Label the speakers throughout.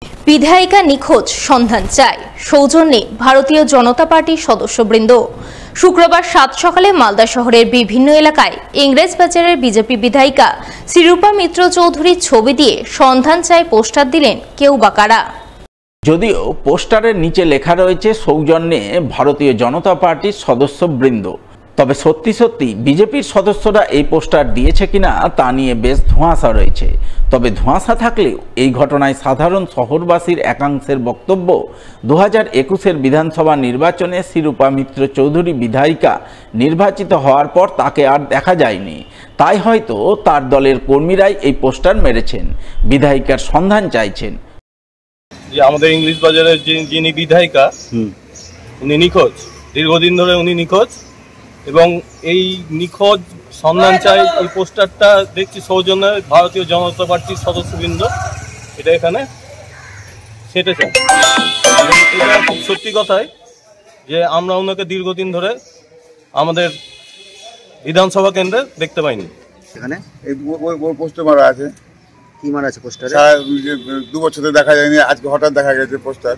Speaker 1: বিধায়িকা নিখোঁজ সন্ধান চায়, সৌজন্যে ভারতীয় জনতা পার্টির সদস্যবৃন্দ। শুক্রবার 7 সকালে মালদা শহরের বিভিন্ন এলাকায় ইংরেজবাজারের বিজেপি বিধায়িকা শ্রীরূপা মিত্র চৌধুরীর ছবি দিয়ে সন্ধান চায় পোস্টার দিলেন কেউ বা কারা।
Speaker 2: যদিও পোস্টারের নিচে লেখা রয়েছে সৌজন্যে ভারতীয় জনতা পার্টির সদস্যবৃন্দ, তবে সত্যি সত্যি বিজেপির সদস্যরা এই পোস্টার দিয়েছে কিনা তা নিয়ে বেশ ধোঁয়াশা রয়েছে। তবে ধোঁয়াশা থাকলেও এই ঘটনায় সাধারণ শহরবাসীর একাংশের বক্তব্য 2021-এর বিধানসভা নির্বাচনে শ্রীরূপা মিত্র চৌধুরী বিধায়িকা নির্বাচিত হওয়ার পর তাকে আর দেখা যায়নি, তাই হয়তো তার দলের কর্মীরাই এই পোস্টার মেরেছেন, বিধায়িকার সন্ধান চাইছেন।
Speaker 3: যে আমাদের ইংলিশ বাজারের যিনি বিধায়িকা উনি নিখোঁজ, দীর্ঘদিন ধরে উনি নিখোঁজ, এবং এই নিখোঁজ সন্ধান চাই এই পোস্টারটা দেখছি সৌজন্যে ভারতীয় জনতা পার্টির সদস্যবৃন্দ এটা এখানে সেটেছে। এটা খুব সত্যি কথাই যে আমরা ওনাকে দীর্ঘদিন ধরে আমাদের বিধানসভা কেন্দ্রে দেখতে পাইনি।
Speaker 4: এখানে এই পোস্টার মারা আছে। কি মারা আছে পোস্টারে? 2 বছর ধরে দেখা যায়নি, আজকে হঠাৎ দেখা গেছে পোস্টার।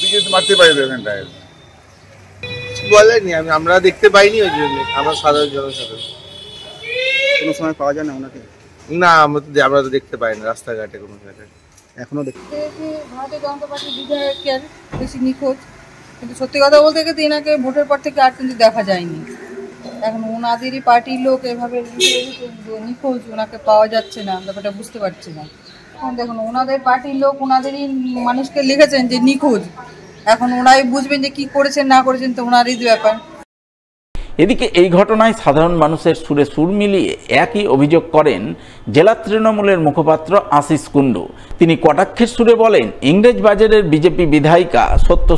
Speaker 4: বিজেপি মারতে পারে এখানটায়
Speaker 5: বলেনি, আমরা দেখতে পাইনি, ওই জন্য আমরা সাধারণ জনসাধারণ কোনো সময় পাওয়া যায় না ওনাকে। না, আমরা তো দেখতে পাই না রাস্তাঘাটে কোনো জায়গায় এখনো দেখতে।
Speaker 6: ভারতীয় জনতা পার্টির বিধায়কের বেশি নিখোঁজ, কিন্তু সত্যি কথা বলতে গেলে এনাকে ভোটের পর থেকে আর কিন্তু দেখা যায়নি। এখন ওনাদেরই পার্টির লোক এভাবে নিখোঁজ, ওনাকে পাওয়া যাচ্ছে না, ব্যাপারটা বুঝতে পারছি না। এখন দেখুন ওনাদের পার্টির লোক ওনাদেরই মানুষকে লিখেছেন যে নিখোঁজ, এখন ওনাই বুঝবেন যে কি করেছেন না করেছেন, তো ওনারই ব্যাপার।
Speaker 2: এদিকে এই ঘটনায় সাধারণ মানুষের সুরে সুর মিলিয়ে একই অভিযোগ করেন জেলা তৃণমূলের মুখপাত্র আশিস কুণ্ডু। তিনি কটাক্ষের সুরে বলেন, ইংরেজবাজারের বিজেপি বিধায়িকা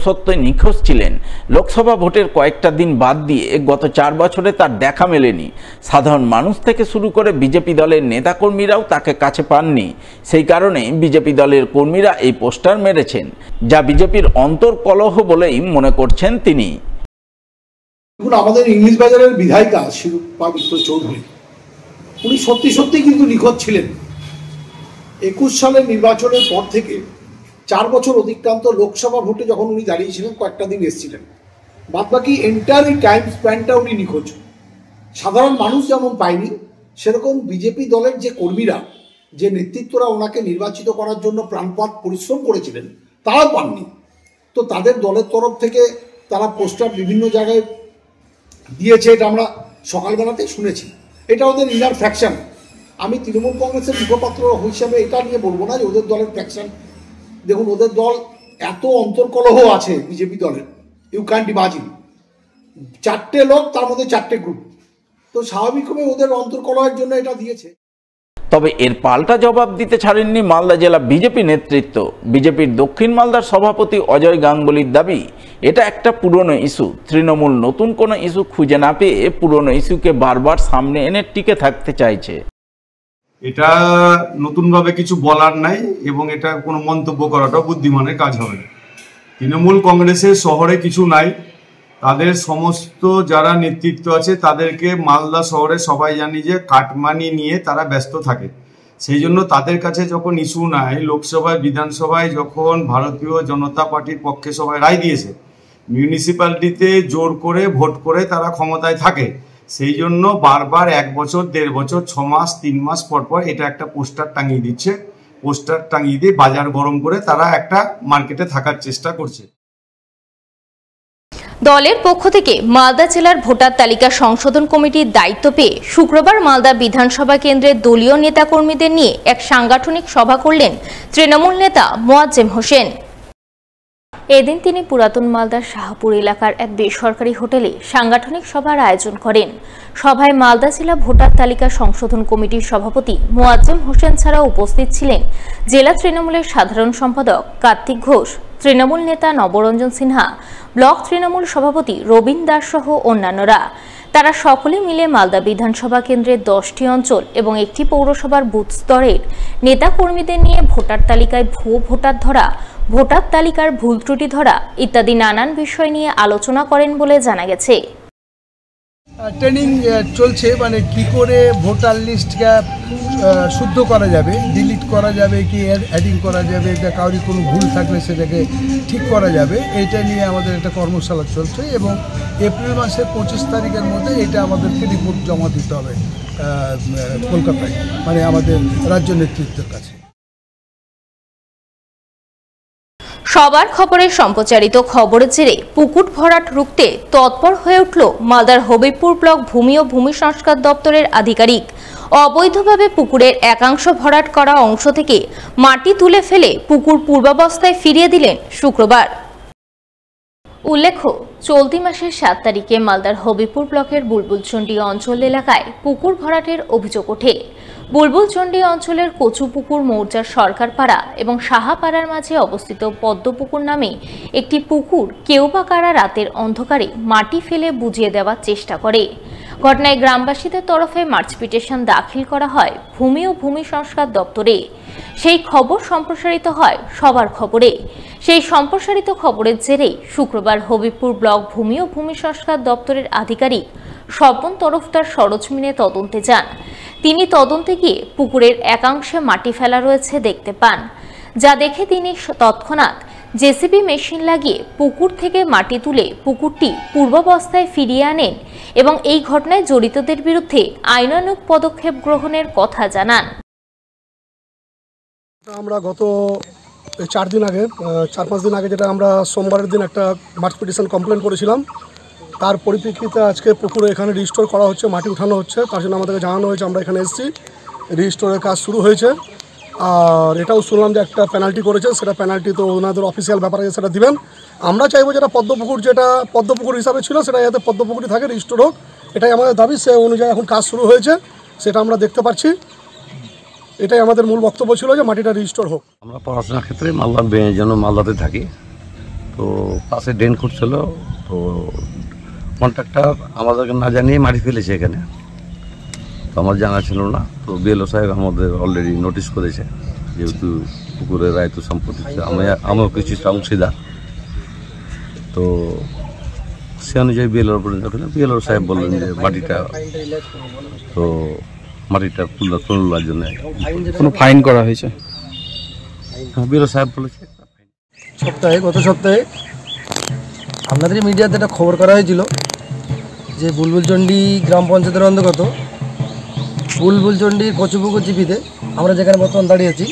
Speaker 2: সত্যই নিখোঁজ ছিলেন। লোকসভা ভোটের কয়েকটা দিন বাদ দিয়ে গত 4 বছরে তার দেখা মেলেনি। সাধারণ মানুষ থেকে শুরু করে বিজেপি দলের নেতাকর্মীরাও তাকে কাছে পাননি। সেই কারণে বিজেপি দলের কর্মীরা এই পোস্টার মেরেছেন, যা বিজেপির অন্তর্কলহ বলেই মনে করছেন তিনি।
Speaker 7: আমাদের ইংলিশ বাজারের বিধায়িকা শ্রীরূপা মিত্র চৌধুরী উনি সত্যি কিন্তু নিখোঁজ ছিলেন। 21 সালের নির্বাচনের পর থেকে 4 বছর অতিক্রান্ত লোকসভা ভোটে যখন উনি দাঁড়িয়েছিলেন কয়েকটা দিন এসেছিলেন, বাদবাকি এন্টায়ার টাইম স্প্যানটা উনি নিখোঁজ। সাধারণ মানুষ যেমন পায়নি, সেরকম বিজেপি দলের যে কর্মীরা, যে নেতৃত্বরা ওনাকে নির্বাচিত করার জন্য প্রাণপাত পরিশ্রম করেছিলেন তারাও পাননি। তো তাদের দলের তরফ থেকে তারা পোস্টার বিভিন্ন জায়গায় দিয়েছে, এটা আমরা সকালবেলাতেই শুনেছি। এটা ওদের ইনার ফ্যাকশন। আমি তৃণমূল কংগ্রেসের মুখপাত্র হিসাবে এটা নিয়ে বলবো না যে ওদের দলের ফ্যাকশন। দেখুন ওদের দল এত অন্তর্কলহ আছে বিজেপি দলের, ইউ ক্যান্ট ইমাজিন। 4টে লোক, তার মধ্যে 4টে গ্রুপ, তো স্বাভাবিকভাবে ওদের অন্তর্কলহের জন্য এটা দিয়েছে।
Speaker 2: তবে এর পাল্টা জবাব দিতে ছাড়েননি মালদা জেলা বিজেপি নেতৃত্ব। বিজেপির দক্ষিণ মালদার সভাপতি অজয় গাঙ্গুলির দাবি, এটা একটা পুরনো ইস্যু। তৃণমূল নতুন কোনো ইস্যু খুঁজে না পেয়ে পুরনো ইস্যুকে বারবার সামনে এনে টিকে থাকতে চাইছে।
Speaker 8: এটা নতুনভাবে কিছু বলার নাই, এবং এটা কোনো মন্তব্য করাটাও বুদ্ধিমানের কাজ হবে না। তৃণমূল কংগ্রেসের শহরে কিছু নাই, তাদের সমস্ত যারা নেতৃত্ব আছে তাদেরকে মালদা শহরে সবাই জানি যে কাটমানি নিয়ে তারা ব্যস্ত থাকে। সেই জন্য তাদের কাছে যখন ইস্যু নাই, লোকসভায় বিধানসভায় যখন ভারতীয় জনতা পার্টির পক্ষে সবাই রায় দিয়েছে, মিউনিসিপ্যালিটিতে জোর করে ভোট করে তারা ক্ষমতায় থাকে, সেই জন্য বারবার 1 বছর 1.5 বছর 6 মাস 3 মাস পর পর এটা একটা পোস্টার টাঙিয়ে দিচ্ছে। পোস্টার টাঙিয়ে দিয়ে বাজার গরম করে তারা একটা মার্কেটে থাকার চেষ্টা করছে।
Speaker 1: দলের পক্ষ থেকে মালদা জেলার ভোটার তালিকা সংশোধন কমিটির দায়িত্ব পেয়ে শুক্রবার মালদা বিধানসভা কেন্দ্রের দলীয় নেতাকর্মীদের নিয়ে এক সাংগঠনিক সভা করলেন তৃণমূল নেতা মোয়াজ্জেম হোসেন। এদিন তিনি পুরাতন মালদার শাহপুর এলাকার এক বেসরকারি হোটেলে সাংগঠনিক সভার আয়োজন করেন। সভায় মালদা জেলা ভোটার তালিকা সংশোধন কমিটির সভাপতি মোয়াজ্জেম হোসেন ছাড়াও উপস্থিত ছিলেন জেলা তৃণমূলের সাধারণ সম্পাদক কার্তিক ঘোষ, তৃণমূল নেতা নবরঞ্জন সিনহা, ব্লক তৃণমূল সভাপতি রবীন দাস সহ অন্যান্যরা। তারা সকলে মিলে মালদা বিধানসভা কেন্দ্রের 10টি অঞ্চল এবং একটি পৌরসভার বুথ স্তরের নেতাকর্মীদের নিয়ে ভোটার তালিকায় ভুয়ো ভোটার ধরা, ভোটার তালিকার ভুল ত্রুটি ধরা ইত্যাদি নানান বিষয় নিয়ে আলোচনা করেন বলে জানা গেছে।
Speaker 9: ট্রেনিং চলছে, মানে কি করে ভোটার লিস্টকে শুদ্ধ করা যাবে, ডিলিট করা যাবে কি অ্যাডিং করা যাবে, এটা কাউরি কোনো ভুল থাকলে সেটাকে ঠিক করা যাবে, এইটা নিয়ে আমাদের একটা কর্মশালা চলছে এবং এপ্রিল মাসের 25 তারিখের মধ্যে এটা আমাদেরকে রিপোর্ট জমা দিতে হবে কলকাতায়, মানে আমাদের রাজ্য নেতৃত্বের কাছে।
Speaker 1: সবার খবরে সম্প্রচারিত খবরের জেরে পুকুর ভরাট রুখতে তৎপর হয়ে উঠল মালদার হবিবপুর ব্লক ভূমি ও ভূমি সংস্কার দপ্তরের আধিকারিক। অবৈধভাবে পুকুরের একাংশ ভরাট করা অংশ থেকে মাটি তুলে ফেলে পুকুর পূর্বাবস্থায় ফিরিয়ে দিলেন শুক্রবার। উল্লেখ্য, চলতি মাসের 7 তারিখে মালদার হবিবপুর ব্লকের বুলবুলচন্ডী অঞ্চল এলাকায় পুকুর ভরাটের অভিযোগ ওঠে। বুলবুলচন্ডী অঞ্চলের কচুপুকুর মৌজার সরকারপাড়া এবং সাহাপাড়ার মাঝে অবস্থিত পদ্মপুকুর নামে একটি পুকুর কেউ বা কারা রাতের অন্ধকারে মাটি ফেলে বুঝিয়ে দেওয়ার চেষ্টা করে। ঘটনায় গ্রামবাসীদের তরফে মার্চ পিটিশন দাখিল করা হয় ভূমি ও ভূমি সংস্কার দপ্তরে। সেই খবর সম্প্রসারিত হয় সবার খবরে। সেই সম্প্রসারিত খবরের জেরেই শুক্রবার হবিবপুর ব্লক ভূমি ও ভূমি সংস্কার দপ্তরের আধিকারিক স্বপন তরফদার সরজমিনে তদন্তে যান। তিনি তদন্তে গিয়ে পুকুরের একাংশে মাটি ফেলা রয়েছে দেখতে পান, যা দেখে তিনি তৎক্ষণাৎ জেসিবি মেশিন লাগিয়ে পুকুর থেকে মাটি তুলে পুকুরটি পূর্বাবস্থায় ফিরিয়ে আনেন এবং এই ঘটনায় জড়িতদের বিরুদ্ধে আইনানুগ পদক্ষেপ গ্রহণের কথা জানান।
Speaker 9: আমরা গত 4 দিন আগে 4-5 দিন আগে যেটা আমরা সোমবারের দিন একটা মার্চ পিটিশন কমপ্লেন করেছিলাম, তার পরিপ্রেক্ষিতে আজকে পুকুরে এখানে রিস্টোর করা হচ্ছে, মাটি উঠানো হচ্ছে। তার জন্য আমাদেরকে জানানো হয়েছে, আমরা এখানে এসেছি, রিস্টোরের কাজ শুরু হয়েছে। আর এটাও শুনলাম যে একটা পেনাল্টি করেছে, সেটা পেনাল্টি তো ওনাদের অফিসিয়াল ব্যাপার আছে, সেটা দিবেন। আমরা চাইবো যেটা পদ্মপুকুর হিসাবে ছিল সেটা যাতে পদ্মপুকুরই থাকে, রিস্টোর হোক, এটাই আমাদের দাবি। সে অনুযায়ী এখন কাজ শুরু হয়েছে, সেটা আমরা দেখতে পাচ্ছি। এটাই আমাদের মূল বক্তব্য ছিল যে মাটিটা রিস্টোর হোক।
Speaker 10: আমরা পড়াশোনার ক্ষেত্রে মালদা বেঁচে জন্য মালদাতে থাকি, তো পাশে ড্রেন করছিল, তো কন্ট্রাক্টর আমাদেরকে না জানিয়ে মাটি ফেলেছে এখানে, তো আমার জানা ছিল না। তো বিএলও সাহেব আমাদের অলরেডি নোটিশ করেছে, যেহেতু পুকুরের রায়ত সম্পত্তি আমিও কিছুটা অংশীদার, তো সে অনুযায়ী বিএলও সাহেব বললেন যে মাটিটা তোলার জন্য
Speaker 5: কোনো ফাইন করা হয়েছে।
Speaker 10: বিএলও সাহেব বলেছে
Speaker 9: গত সপ্তাহে আপনাদের মিডিয়াতে একটা খবর করা হয়েছিল যে বুলবুলচন্ডী গ্রাম পঞ্চায়েতের অন্তর্গত বুলবুলচন্ডীর কচুপুকুর জিপিতে আমরা যেখানে বর্তমান দাঁড়িয়েছি,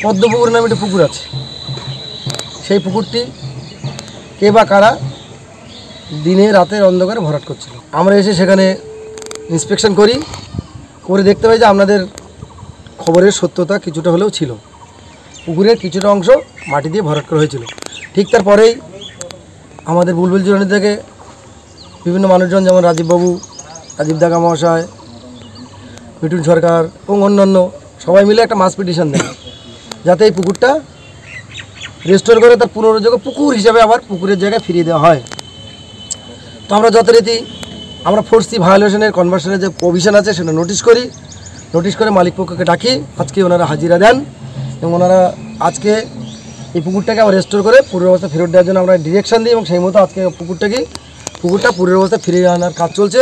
Speaker 9: পদ্মপুকুর নামে একটা পুকুর আছে। সেই পুকুরটি কে বা কারা দিনে রাতের অন্ধকারে ভরাট করছিল। আমরা এসে সেখানে ইন্সপেকশন করে দেখতে পাই যে আপনাদের খবরের সত্যতা কিছুটা হলেও ছিল। পুকুরের কিছুটা অংশ মাটি দিয়ে ভরাট করা হয়েছিল। ঠিক তারপরেই আমাদের বুলবুলচন্ডী থেকে বিভিন্ন মানুষজন, যেমন রাজীব দাগা মহাশয়, মিঠুন সরকার এবং অন্যান্য সবাই মিলে একটা মাস পিটিশন দেয় যাতে এই পুকুরটা রেস্টোর করে তার পুনরুদ্যোগ পুকুর হিসাবে আবার পুকুরের জায়গায় ফিরিয়ে দেওয়া হয়। তো আমরা যথারীতি আমরা 4C ভায়োলেশনের কনভার্সনের যে প্রভিশন আছে সেটা নোটিশ করে মালিক পক্ষকে ডাকি। আজকে ওনারা হাজিরা দেন এবং ওনারা আজকে এই পুকুরটাকে আবার রেস্টোর করে পূর্বের অবস্থা ফেরত দেওয়ার জন্য আমরা ডিরেকশন দিই এবং সেই মতো আজকে পুকুরটা পূর্বের অবস্থা ফিরিয়ে আনার কাজ চলছে।